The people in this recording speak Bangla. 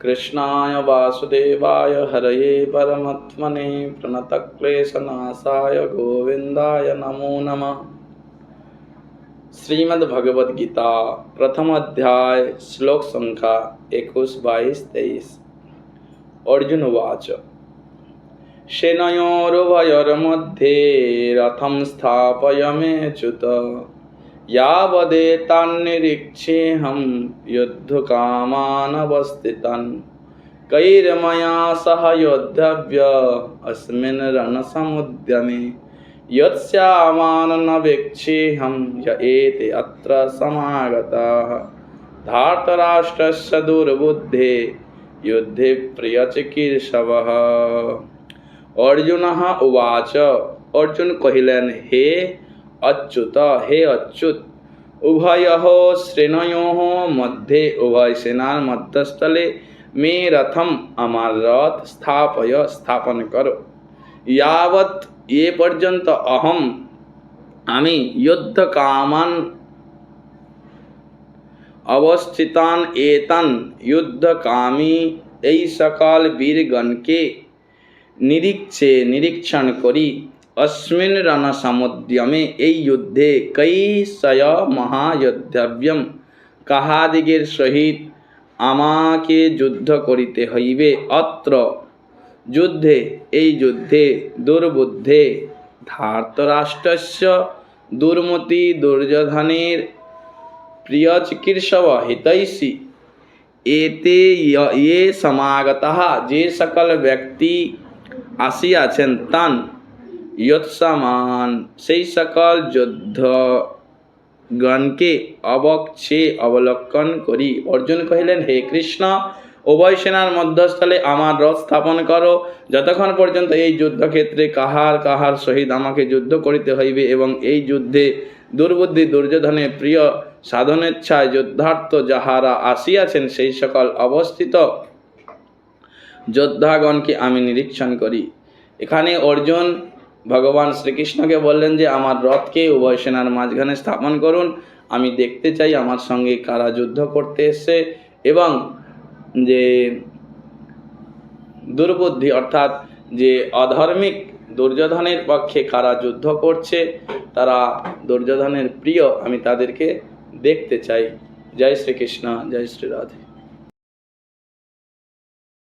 कृष्णाय वासुदेवाय हरये परमात्मने प्रणतक्लेशनाशाय गोविंदाय नमो नमः। श्रीमद्भगवद्गीता प्रथम अध्याय श्लोक संख्या 21, 22, 23। अर्जुन उवाच सेनयोरुभयोर्मध्ये रथं स्थापयाम्युत यावदेतान्निरीक्षेऽहं युद्धकामानवस्थितान् कैर्मया सह योद्धव्य अस्मिन् रणसमुद्यमे यत्स्यामान् न वेक्षेऽहं य एते अत्र समागताः धार्तराष्ट्रस्य दुर्बुद्धे युद्धे प्रियचिकीर्षवः। अर्जुनः उवाच अर्जुन कहिलेन हे अच्युत हे अच्युत उभयोः श्रेणयोः मध्ये उभय सेनार मध्यस्थले मे रथम আমার रथ स्थापन करो यावत् ये पर्यंत আমি युद्ध कामान अवस्थितान एतन युद्ध कामी এই সকল वीरगण के निरीक्षण करी अस्मिन् रणसमुद्यमे এই युद्धे कैसय महायोद्धव्यम কাহাদিগের সহিত আমাকে যুদ্ধ করিতে হইবে। অত্র যুদ্ধে এই যুদ্ধে দুর্বুদ্ধে ধার্তরাষ্ট্রস্য দুর্মতি দুর্যোধনের প্রিয়চিकीर्षव हितैषी एते ये समागतः जे सकल व्यक्ति আসিয়াছেন তান यत्समान সেই সকল যোদ্ধগণকে অবক্ষে অবলোকন করি অর্জুন কহিলেন হে কৃষ্ণ উভয় সেনার মধ্যস্থলে আমার রথ স্থাপন করো যতক্ষণ পর্যন্ত এই যুদ্ধক্ষেত্রে কাহার সহিত আমাকে যুদ্ধ করিতে হইবে এবং এই যুদ্ধে দুর্বুদ্ধি দুর্যোধনের প্রিয় সাধনেচ্ছায় যুদ্ধার্থ যাহারা আসিয়াছেন সেই সকল অবস্থিত যোদ্ধাগণকে আমি নিরীক্ষণ করি। এখানে অর্জুন ভগবান শ্রীকৃষ্ণকে বললেন যে আমার রথকে উভয় সেনার মাঝখানে স্থাপন করুন, আমি দেখতে চাই আমার সঙ্গে কারা যুদ্ধ করতে এসছে এবং যে দুর্বুদ্ধি অর্থাৎ যে অধার্মিক দুর্যোধনের পক্ষে কারা যুদ্ধ করছে তারা দুর্যোধনের প্রিয় আমি তাদেরকে দেখতে চাই। জয় শ্রীকৃষ্ণ, জয় শ্রী রাধে।